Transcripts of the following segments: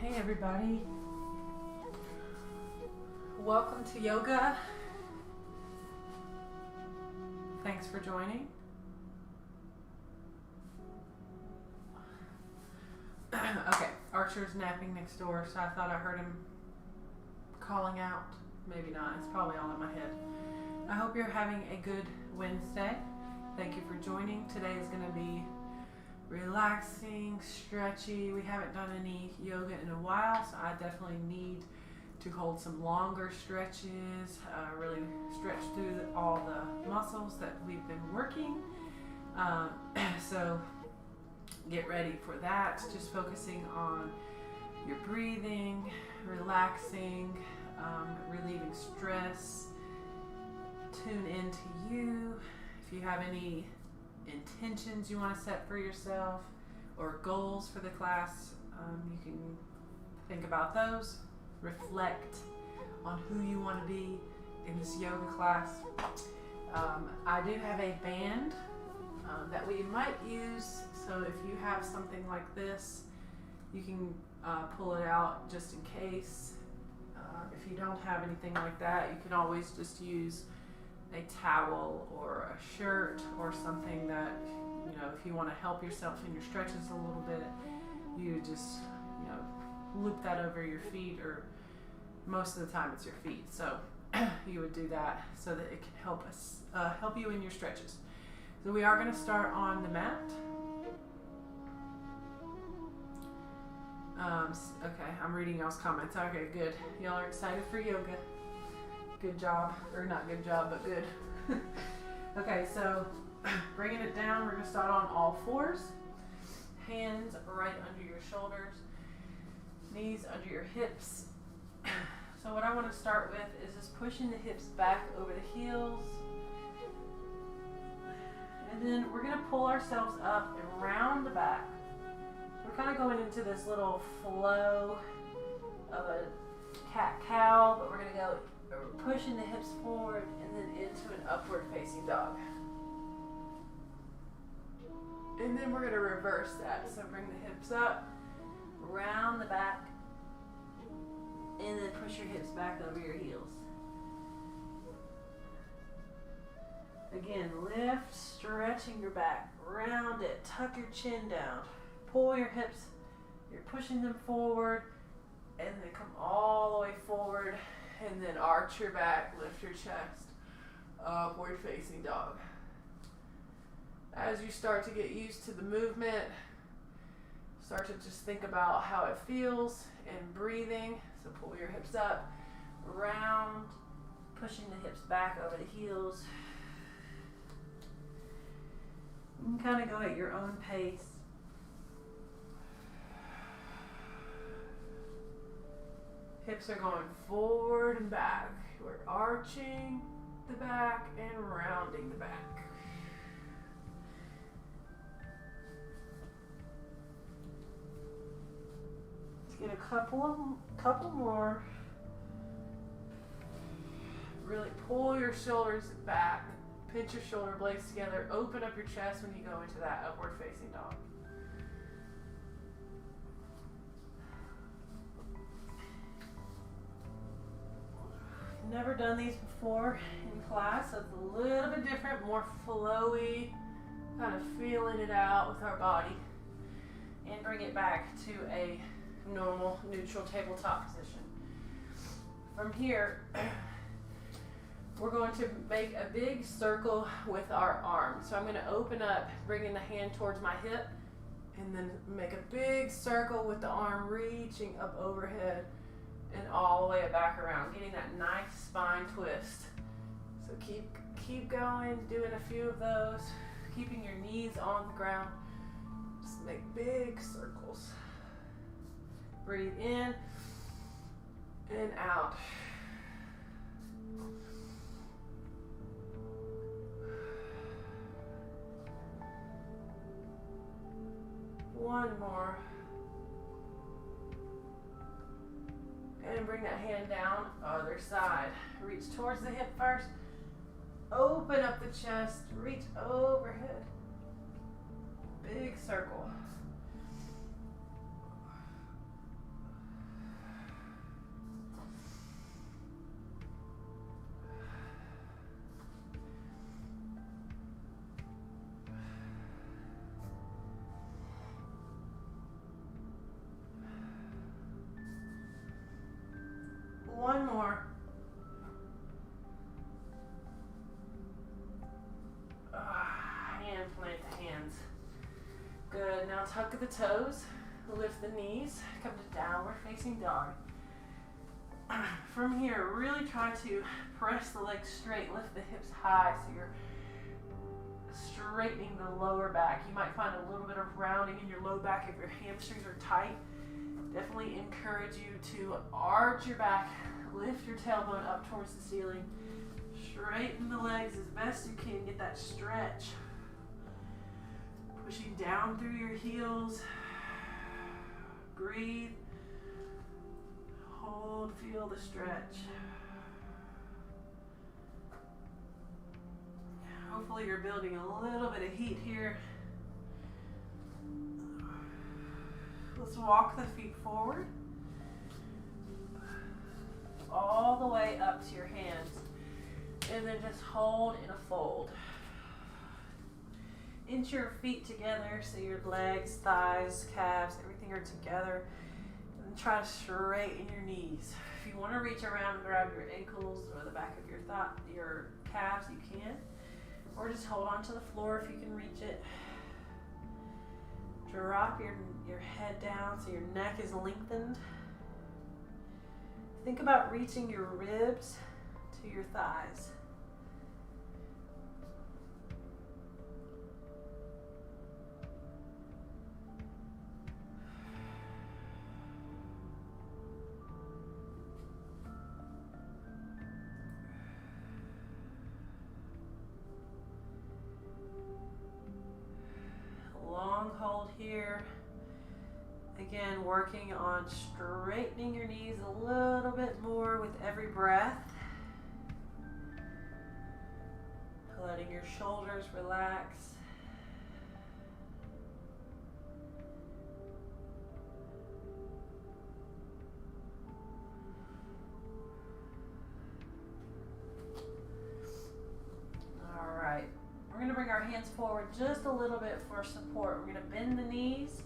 Hey everybody, welcome to yoga. Thanks for joining. Okay, Archer's napping next door, so I thought I heard him calling out. Maybe not, it's probably all in my head. I hope you're having a good Wednesday. Thank you for joining. Today is going to be relaxing, stretchy. We haven't done any yoga in a while, so I definitely need to hold some longer stretches, really stretch through all the muscles that we've been working. So get ready for that. Just focusing on your breathing, relaxing, relieving stress. Tune into you. If you have any intentions you want to set for yourself or goals for the class, you can think about those. Reflect on who you want to be in this yoga class. I do have a band that we might use, so if you have something like this, you can pull it out just in case. If you don't have anything like that, you can always just use a towel or a shirt or something that, you know, if you want to help yourself in your stretches a little bit, you just, you know, loop that over your feet, or most of the time it's your feet. So you would do that so that it can help you in your stretches. So we are going to start on the mat. Okay, I'm reading y'all's comments. Okay, good. Y'all are excited for yoga. Good job, or not good job, but good. Okay, so bringing it down, we're going to start on all fours. Hands right under your shoulders, knees under your hips. So what I want to start with is just pushing the hips back over the heels. And then we're going to pull ourselves up and round the back. We're kind of going into this little flow of a cat-cow, but we're going to go pushing the hips forward and then into an upward facing dog. And then we're going to reverse that. So bring the hips up, round the back, and then push your hips back over your heels. Again, lift, stretching your back, round it, tuck your chin down, pull your hips, you're pushing them forward, and then come all the way forward, and then arch your back, lift your chest, upward facing dog. As you start to get used to the movement, start to just think about how it feels and breathing. So pull your hips up, round, pushing the hips back over the heels. You can kind of go at your own pace. Hips are going forward and back. We're arching the back and rounding the back. Let's get a couple more. Really pull your shoulders back. Pinch your shoulder blades together. Open up your chest when you go into that upward facing dog. Never done these before in class, so it's a little bit different, more flowy, kind of feeling it out with our body, and bring it back to a normal neutral tabletop position. From here, we're going to make a big circle with our arms. So I'm going to open up, bringing the hand towards my hip, and then make a big circle with the arm reaching up overhead and all the way back around, getting that nice spine twist. So keep going, doing a few of those, keeping your knees on the ground. Just make big circles. Breathe in and out. One more. And bring that hand down, other side. Reach towards the hip first. Open up the chest, reach overhead. Big circle. One more. And plant the hands. Good. Now tuck the toes. Lift the knees. Come to downward facing dog. From here, really try to press the legs straight. Lift the hips high so you're straightening the lower back. You might find a little bit of rounding in your low back if your hamstrings are tight. Definitely encourage you to arch your back, lift your tailbone up towards the ceiling, straighten the legs as best you can, get that stretch. Pushing down through your heels. Breathe. Hold, feel the stretch. Hopefully you're building a little bit of heat here. Let's walk the feet forward. All the way up to your hands. And then just hold in a fold. Inch your feet together so your legs, thighs, calves, everything are together. And try to straighten your knees. If you want to reach around and grab your ankles or the back of your calves, you can. Or just hold on to the floor if you can reach it. Drop your head down so your neck is lengthened. Think about reaching your ribs to your thighs. Long hold here. Again, working on straightening your knees a little bit more with every breath. Letting your shoulders relax. All right. We're going to bring our hands forward just a little bit for support. We're going to bend the knees,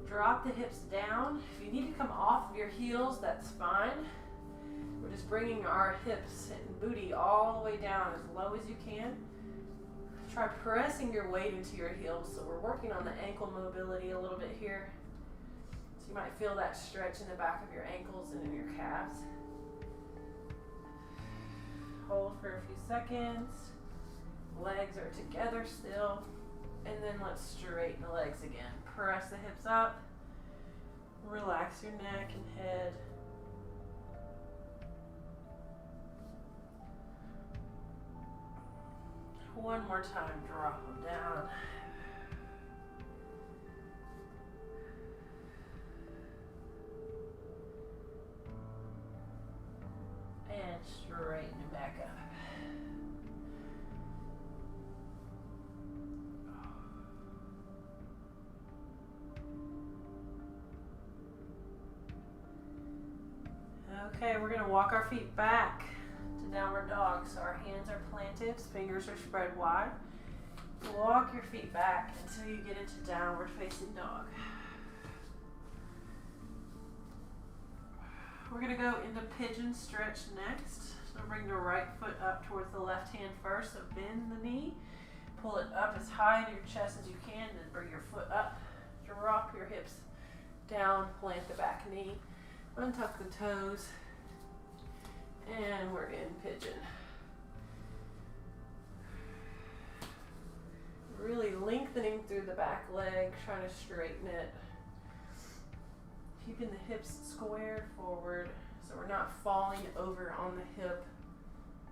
drop the hips down. If you need to come off of your heels, that's fine. We're just bringing our hips and booty all the way down as low as you can. Try pressing your weight into your heels. So we're working on the ankle mobility a little bit here. So you might feel that stretch in the back of your ankles and in your calves. Hold for a few seconds. Legs are together still. And then let's straighten the legs again. Press the hips up. Relax your neck and head. One more time, drop them down. And straighten it back up. Okay, we're going to walk our feet back to downward dog. So our hands are planted, fingers are spread wide. Walk your feet back until you get into downward facing dog. We're going to go into pigeon stretch next. So bring the right foot up towards the left hand first. So bend the knee, pull it up as high into your chest as you can, then bring your foot up. Drop your hips down, plant the back knee. Untuck the toes, and we're in pigeon. Really lengthening through the back leg, trying to straighten it. Keeping the hips squared forward so we're not falling over on the hip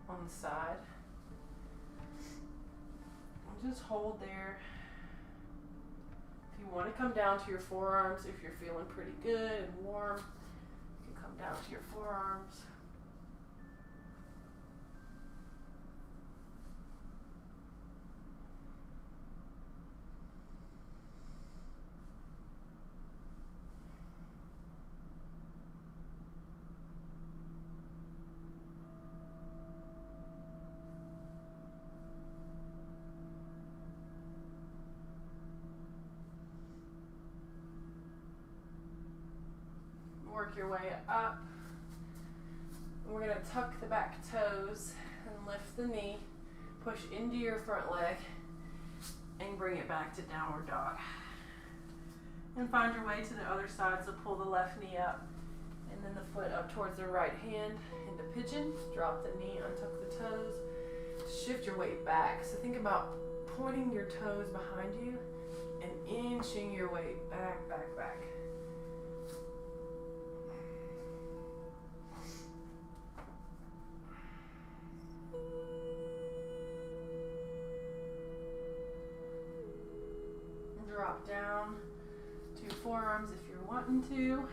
on the side. And just hold there. If you want to come down to your forearms, if you're feeling pretty good and warm, come down to your forearms. Work your way up. We're going to tuck the back toes and lift the knee. Push into your front leg and bring it back to downward dog. And find your way to the other side, so pull the left knee up and then the foot up towards the right hand into pigeon. Drop the knee, untuck the toes. Shift your weight back. So think about pointing your toes behind you and inching your weight back, back, back. Drop down to forearms if you're wanting to.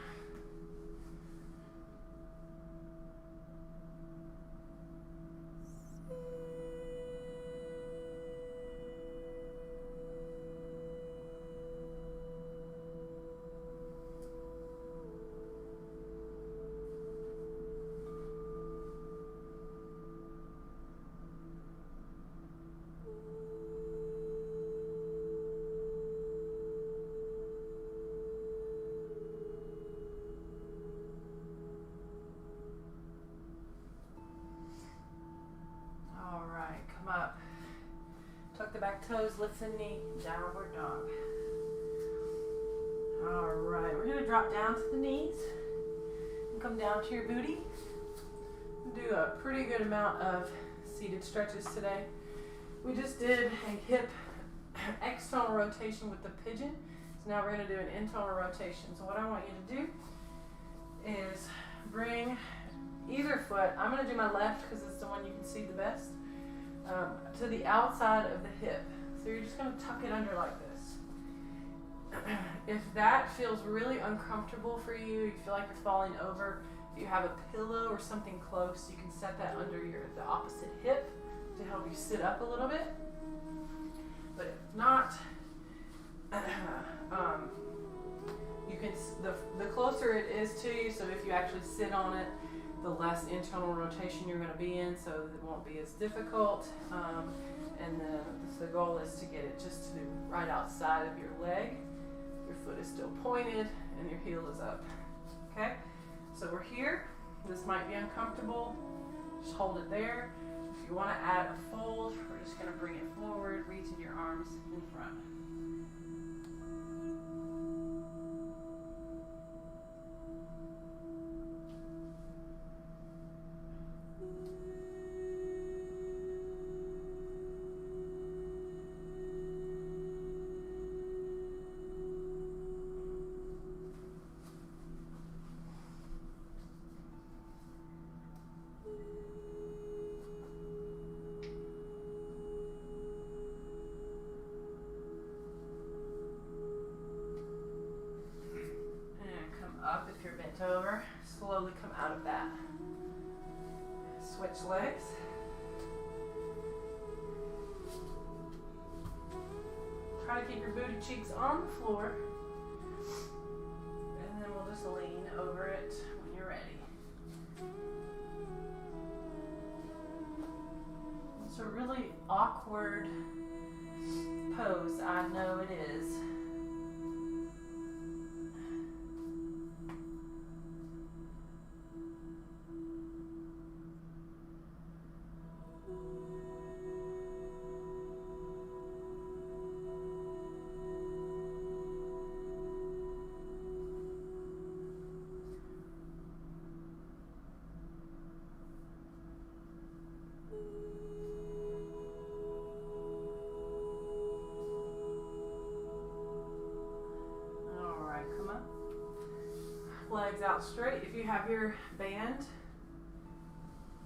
Up. Tuck the back toes, lift the knee, downward dog. Alright, we're going to drop down to the knees and come down to your booty. Do a pretty good amount of seated stretches today. We just did a hip external rotation with the pigeon. So now we're going to do an internal rotation. So what I want you to do is bring either foot. I'm going to do my left because it's the one you can see the best. To the outside of the hip. So you're just going to tuck it under like this. If that feels really uncomfortable for you, you feel like you're falling over, if you have a pillow or something close, you can set that under the opposite hip to help you sit up a little bit. But if not, you can, the closer it is to you, so if you actually sit on it, the less internal rotation you're going to be in, so it won't be as difficult. And then the goal is to get it just to right outside of your leg. Your foot is still pointed and your heel is up. Okay? So we're here. This might be uncomfortable. Just hold it there. If you want to add a fold, we're just going to bring it forward, reaching your arms in front. Up if you're bent over. Slowly come out of that. Switch legs. Try to keep your booty cheeks on the floor. And then we'll just lean over it when you're ready. It's a really awkward pose, I know it is. Legs out straight. If you have your band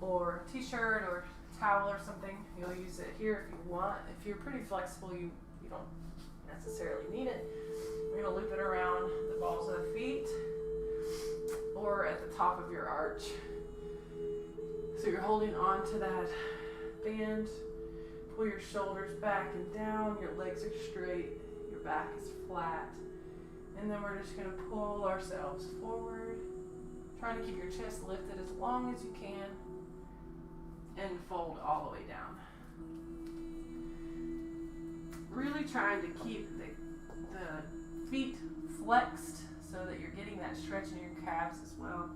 or t-shirt or towel or something, you'll use it here if you want. If you're pretty flexible, you don't necessarily need it. We're going to loop it around the balls of the feet or at the top of your arch. So you're holding on to that band. Pull your shoulders back and down. Your legs are straight. Your back is flat. And then we're just going to pull ourselves forward, trying to keep your chest lifted as long as you can, and fold all the way down. Really trying to keep the feet flexed so that you're getting that stretch in your calves as well.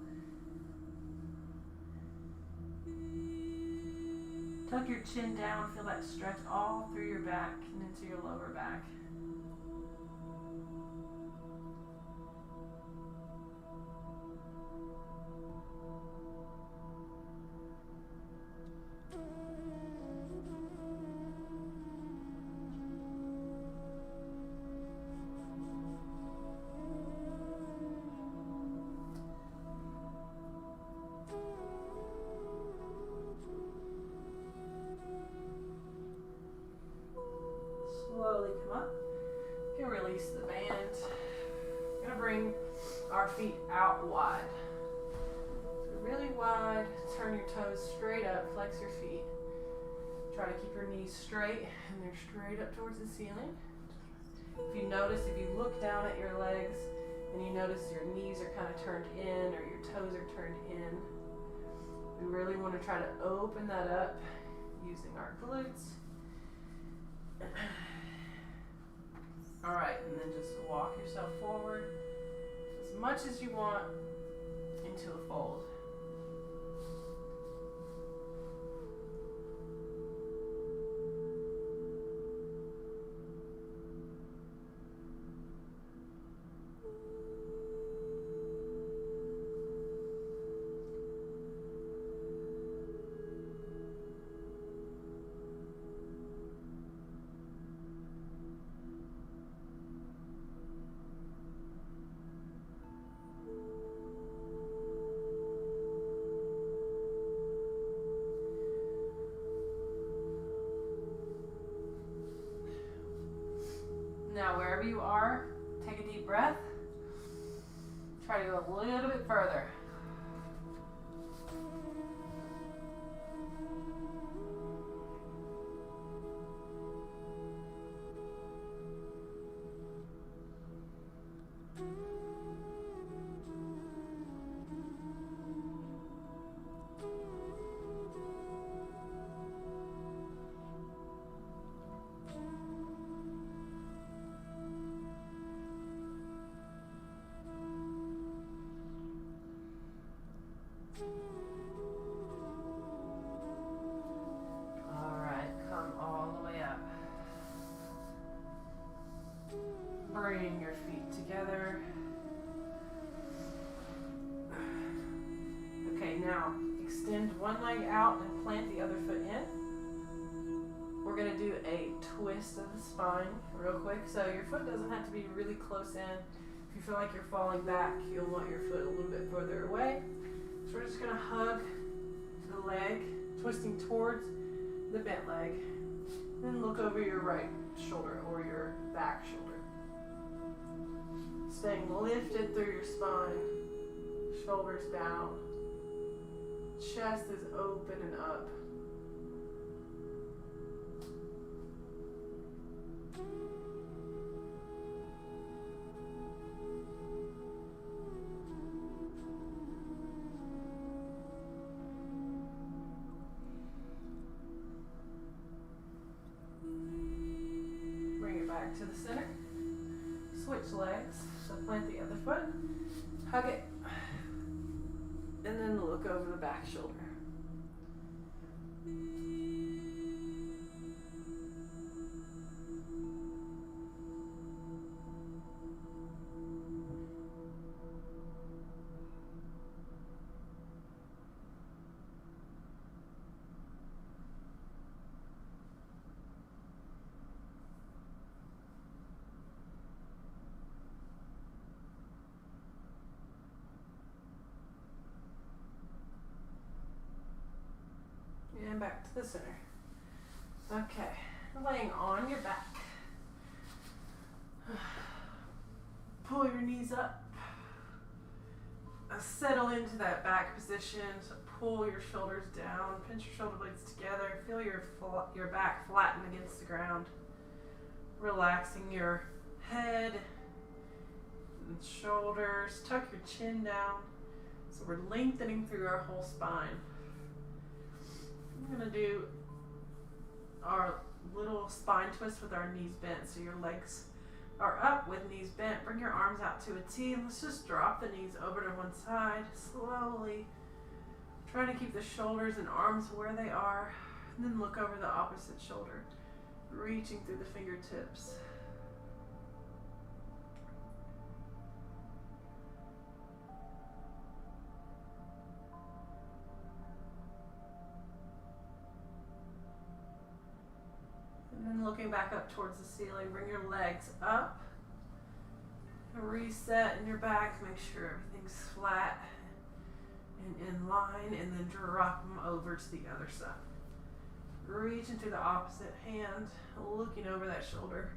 Tuck your chin down, feel that stretch all through your back and into your lower back. Slowly come up. You can release the band. We're gonna bring our feet out wide. So really wide. Turn your toes straight up. Flex your feet. Try to keep your knees straight and they're straight up towards the ceiling. If you notice, if you look down at your legs and you notice your knees are kind of turned in or your toes are turned in, we really want to try to open that up using our glutes. All right, and then just walk yourself forward as much as you want into a fold. Now, wherever you are, take a deep breath. Try to go a little bit further. Bring your feet together. Okay, now extend one leg out and plant the other foot in. We're going to do a twist of the spine real quick. So your foot doesn't have to be really close in. If you feel like you're falling back, you'll want your foot a little bit further away. So we're just going to hug the leg, twisting towards the bent leg. Then look over your right shoulder or your back shoulder. Staying lifted through your spine, shoulders down, chest is open and up. Bring it back to the center. Switch legs. So plant the other foot, hug it, and then look over the back shoulder. And back to the center. Okay, laying on your back. Pull your knees up. Settle into that back position. So pull your shoulders down. Pinch your shoulder blades together. Feel your back flatten against the ground. Relaxing your head and shoulders. Tuck your chin down. So we're lengthening through our whole spine. We're going to do our little spine twist with our knees bent. So your legs are up with knees bent. Bring your arms out to a T. And let's just drop the knees over to one side slowly. Trying to keep the shoulders and arms where they are. And then look over the opposite shoulder, reaching through the fingertips. And then looking back up towards the ceiling, bring your legs up. Reset in your back, make sure everything's flat and in line, and then drop them over to the other side. Reach into the opposite hand, looking over that shoulder.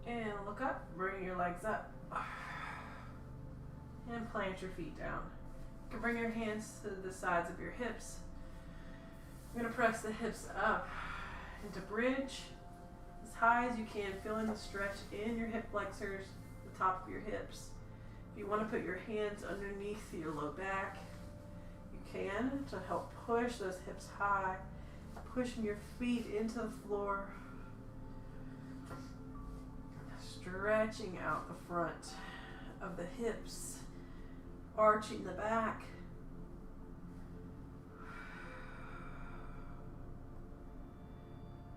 And look up, bring your legs up. And plant your feet down. You can bring your hands to the sides of your hips. You're going to press the hips up into bridge as high as you can, feeling the stretch in your hip flexors, the top of your hips. If you want to put your hands underneath your low back, you can, to help push those hips high, pushing your feet into the floor. Stretching out the front of the hips, arching the back.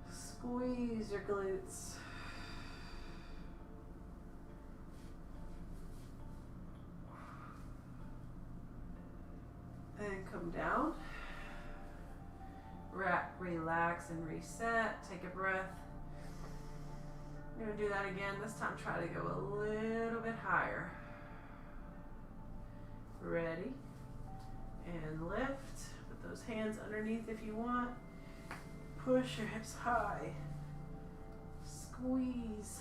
Squeeze your glutes. And come down. Relax and reset. Take a breath. You're going to do that again. This time try to go a little bit higher. Ready. And lift. Put those hands underneath if you want. Push your hips high. Squeeze.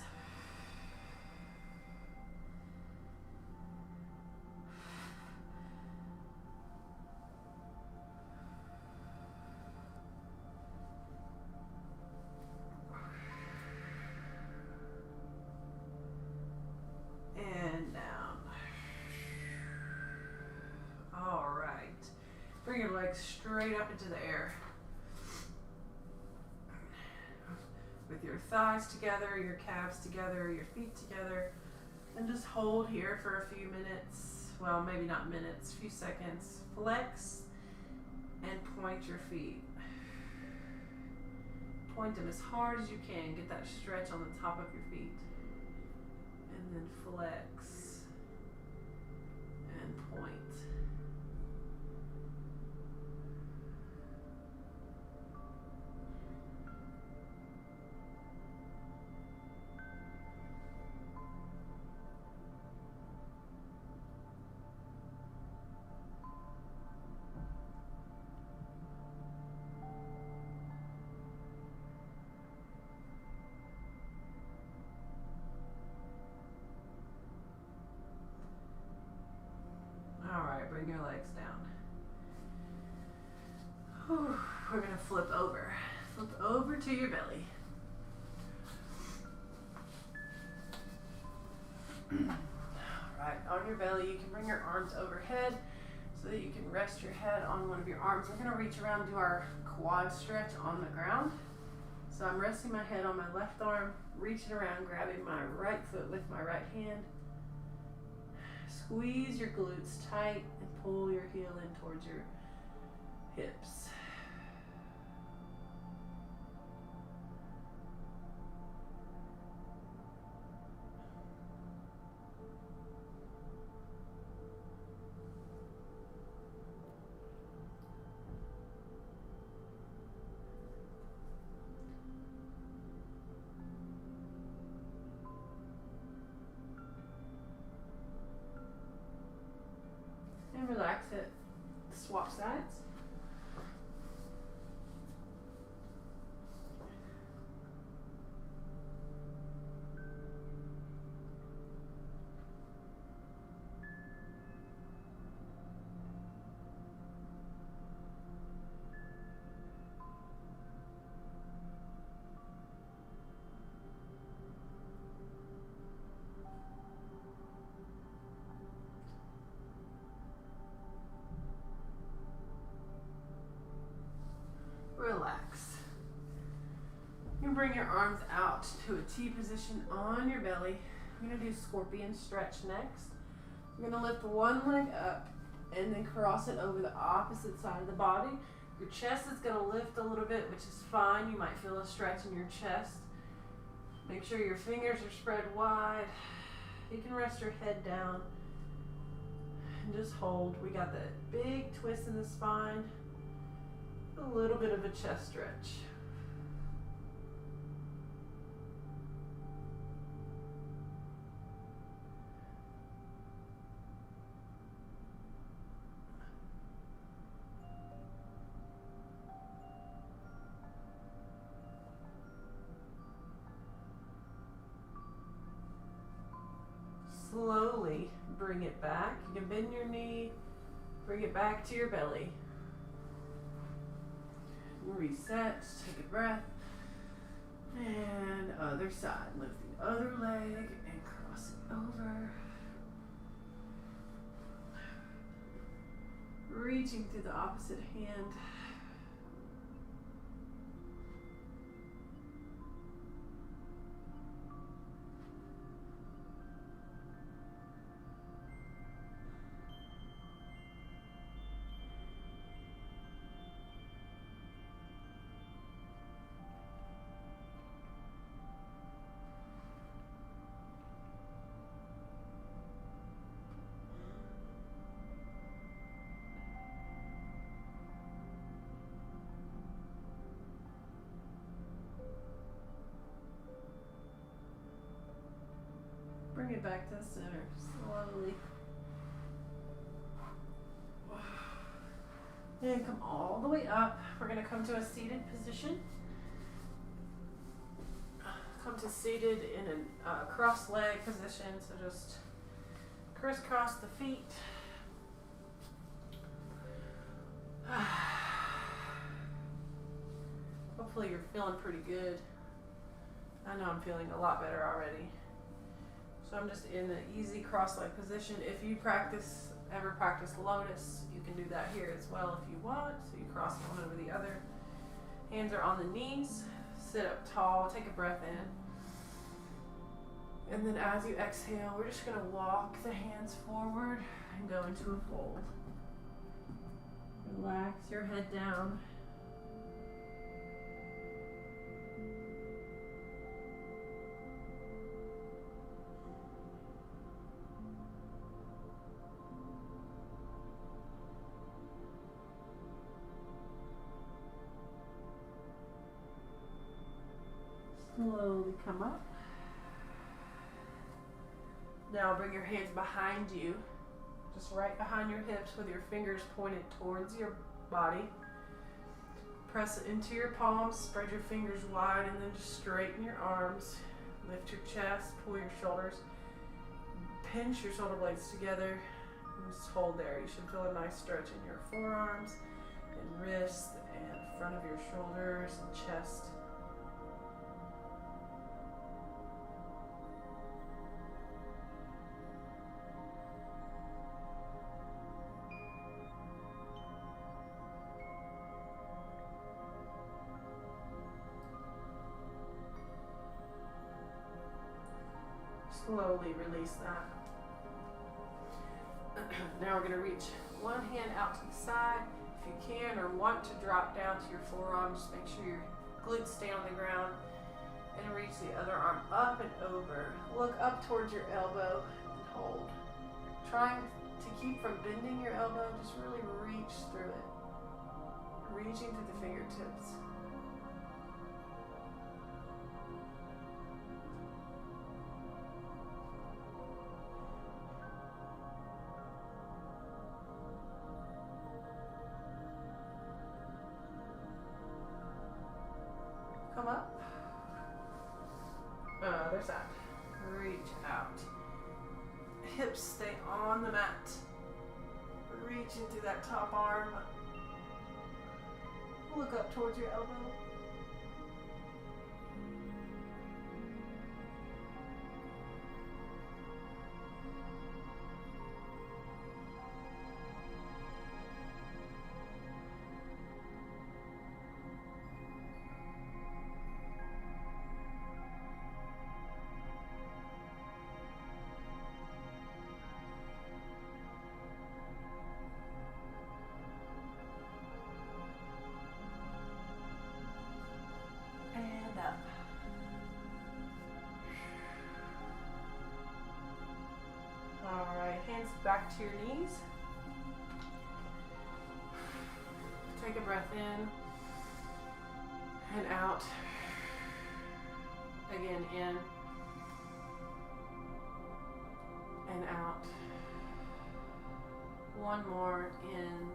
Bring your legs straight up into the air. With your thighs together, your calves together, your feet together. And just hold here for a few minutes. Well, maybe not minutes, a few seconds. Flex and point your feet. Point them as hard as you can. Get that stretch on the top of your feet. And then flex and point. Bring your legs down. Whew. We're going to flip over. Flip over to your belly. Alright, on your belly you can bring your arms overhead so that you can rest your head on one of your arms. We're going to reach around and do our quad stretch on the ground. So I'm resting my head on my left arm, reaching around, grabbing my right foot with my right hand. Squeeze your glutes tight and pull your heel in towards your hips. And relax it. Swap sides. You bring your arms out to a T position on your belly. We're going to do scorpion stretch next. We're going to lift one leg up and then cross it over the opposite side of the body. Your chest is going to lift a little bit, which is fine. You might feel a stretch in your chest. Make sure your fingers are spread wide. You can rest your head down and just hold. We got that big twist in the spine, a little bit of a chest stretch. Slowly bring it back. You can bend your knee, bring it back to your belly. Reset, take a breath. And other side. Lift the other leg and cross it over. Reaching through the opposite hand. Bring it back to the center, slowly. And come all the way up. We're going to come to a seated position. Come to seated in a cross leg position. So just crisscross the feet. Hopefully you're feeling pretty good. I know I'm feeling a lot better already. So I'm just in an easy cross-leg position. If you ever practice lotus, you can do that here as well if you want. So you cross one over the other. Hands are on the knees. Sit up tall. Take a breath in. And then as you exhale, we're just going to walk the hands forward and go into a fold. Relax your head down. Slowly come up. Now bring your hands behind you, just right behind your hips with your fingers pointed towards your body. Press it into your palms, spread your fingers wide, and then just straighten your arms. Lift your chest, pull your shoulders, pinch your shoulder blades together, and just hold there. You should feel a nice stretch in your forearms and wrists and front of your shoulders and chest. Slowly release that. Now we're going to reach one hand out to the side. If you can or want to drop down to your forearm, just make sure your glutes stay on the ground. And reach the other arm up and over. Look up towards your elbow and hold. Trying to keep from bending your elbow, just really reach through it. Reaching through the fingertips. Come up. Other side. Reach out. Hips stay on the mat. Reach into that top arm. Look up towards your elbow. back to your knees. Take a breath in and out. Again, in and out. One more, in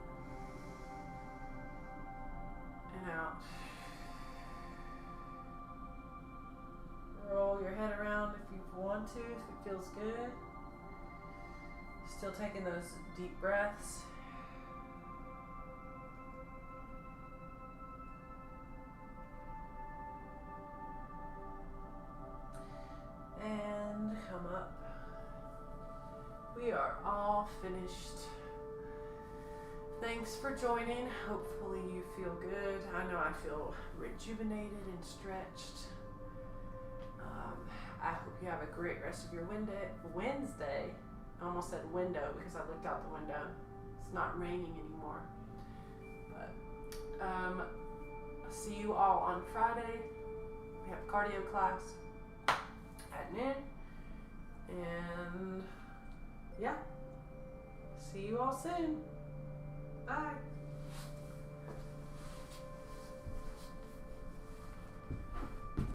and out. Roll your head around if you want to, if it feels good. Still taking those deep breaths. And come up. We are all finished. Thanks for joining. Hopefully you feel good. I know I feel rejuvenated and stretched. I hope you have a great rest of your Wednesday. I almost said window because I looked out the window. It's not raining anymore. But see you all on Friday. We have cardio class at noon. And yeah, see you all soon. Bye.